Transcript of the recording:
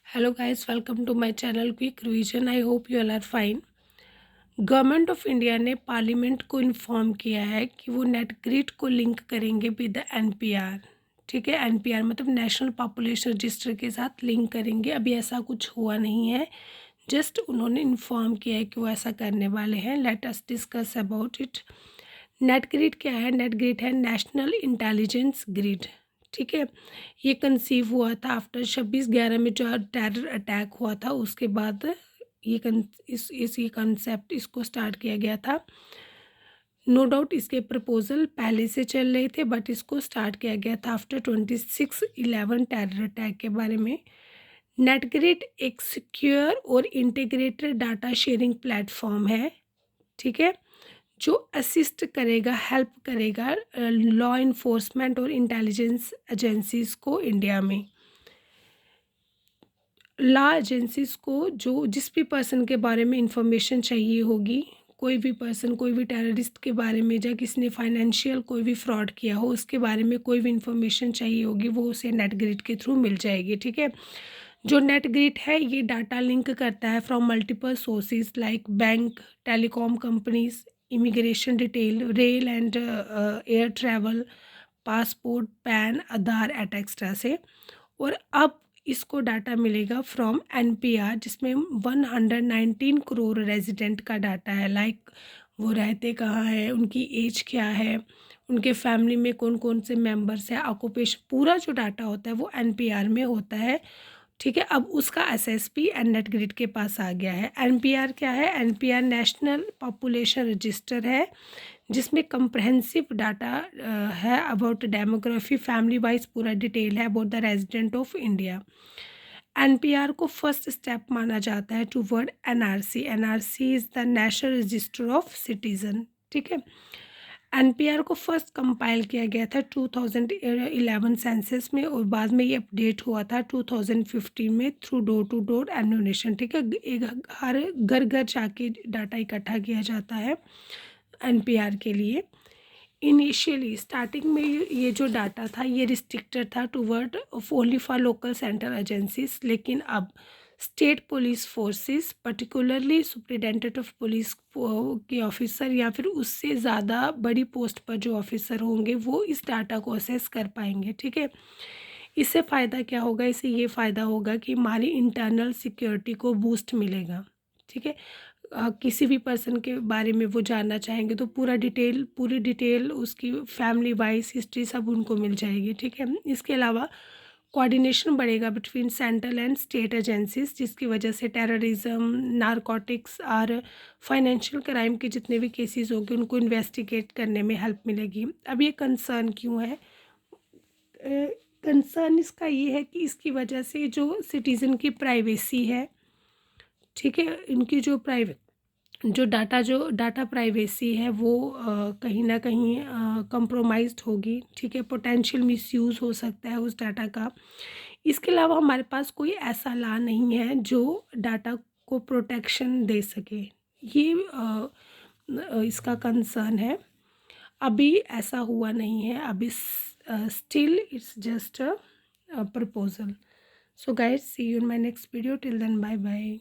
Hello guys, welcome to my channel quick revision. I hope you all are fine. Government of India ने parliament को inform किया है कि वो net grid को लिंक करेंगे विद एनपीआर। ठीक है, एनपीआर मतलब नेशनल पॉपुलेशन रजिस्टर के साथ लिंक करेंगे। अभी ऐसा कुछ हुआ नहीं है, जस्ट उन्होंने इन्फॉर्म किया है कि वो ऐसा करने वाले हैं। Let us discuss about it. Net grid क्या है? नेट ग्रिड है नेशनल इंटेलिजेंस ग्रिड। ठीक है, ये कंसीव हुआ था आफ्टर 26/11 में जो टेरर अटैक हुआ था, उसके बाद ये ये कंसेप्ट इसको स्टार्ट किया गया था। नो डाउट इसके प्रपोजल पहले से चल रहे थे, बट इसको स्टार्ट किया गया था आफ्टर 26/11 टेरर अटैक के बारे में। नेटग्रिड एक सिक्योर और इंटीग्रेटेड डाटा शेयरिंग प्लेटफॉर्म है। ठीक है, जो असिस्ट करेगा, हेल्प करेगा लॉ इन्फोर्समेंट और इंटेलिजेंस एजेंसीज को इंडिया में। लॉ एजेंसीज को जो जिस भी पर्सन के बारे में इंफॉर्मेशन चाहिए होगी, कोई भी पर्सन, कोई भी टेररिस्ट के बारे में, या किसी ने फाइनेंशियल कोई भी फ्रॉड किया हो, उसके बारे में कोई भी इंफॉर्मेशन चाहिए होगी, वो उसे नेट ग्रिड के थ्रू मिल जाएगी। ठीक है, जो नेट ग्रिड है ये डाटा लिंक करता है from multiple sources like bank, telecom companies, immigration detail, rail and air travel, passport, pan, Aadhaar etcetera से। और अब इसको डाटा मिलेगा फ्रॉम एनपीआर, जिसमें 119 करोड़ रेजिडेंट का डाटा है। लाइक वो रहते कहाँ हैं, उनकी एज क्या है, उनके फैमिली में कौन कौन से मेंबर्स हैं, ऑक्यूपेशन, पूरा जो डाटा होता है वो एनपीआर में होता है। ठीक है, अब उसका एसएसपी एंड नेट ग्रिड के पास आ गया है। एनपीआर क्या है? एनपीआर नेशनल पॉपुलेशन रजिस्टर है, जिसमें कंप्रहेंसिव डाटा है अबाउट डेमोग्राफी, फैमिली वाइज पूरा डिटेल है about the resident of India. NPR को फर्स्ट स्टेप माना जाता है toward NRC. NRC is the national register of citizen. ठीक है, एनपीआर को फर्स्ट कंपाइल किया गया था 2011 सेंसस में, और बाद में ये अपडेट हुआ था 2015 में थ्रू डोर टू डोर एनुनेशन। ठीक है, एक हर घर घर जाके डाटा इकट्ठा किया जाता है एनपीआर के लिए। इनिशियली स्टार्टिंग में ये जो डाटा था ये रिस्ट्रिक्टेड था toward only for local central agencies, लेकिन अब state police forces, particularly superintendent of police के ऑफिसर या फिर उससे ज़्यादा बड़ी पोस्ट पर जो ऑफिसर होंगे, वो इस डाटा को असेस कर पाएंगे। ठीक है, इससे फ़ायदा क्या होगा? इससे ये फ़ायदा होगा कि हमारी इंटरनल सिक्योरिटी को बूस्ट मिलेगा। ठीक है, किसी भी पर्सन के बारे में वो जानना चाहेंगे तो पूरी डिटेल उसकी फैमिली वाइज हिस्ट्री सब उनको मिल जाएगी। ठीक है, इसके अलावा कोऑर्डिनेशन बढ़ेगा between central and state agencies, जिसकी वजह से टेररिज्म, नारकोटिक्स और फाइनेंशियल क्राइम के जितने भी केसेस होंगे उनको इन्वेस्टिगेट करने में हेल्प मिलेगी। अब ये कंसर्न क्यों है? कंसर्न इसका ये है कि इसकी वजह से जो सिटीज़न की प्राइवेसी है, ठीक है, इनकी जो डाटा प्राइवेसी है वो कहीं ना कहीं कंप्रोमाइज्ड होगी। ठीक है, पोटेंशियल मिसयूज़ हो सकता है उस डाटा का। इसके अलावा हमारे पास कोई ऐसा लॉ नहीं है जो डाटा को प्रोटेक्शन दे सके। ये इसका कंसर्न है। अभी ऐसा हुआ नहीं है, अभी still it's just a proposal. So guys, see you in my next video. Till then, bye bye.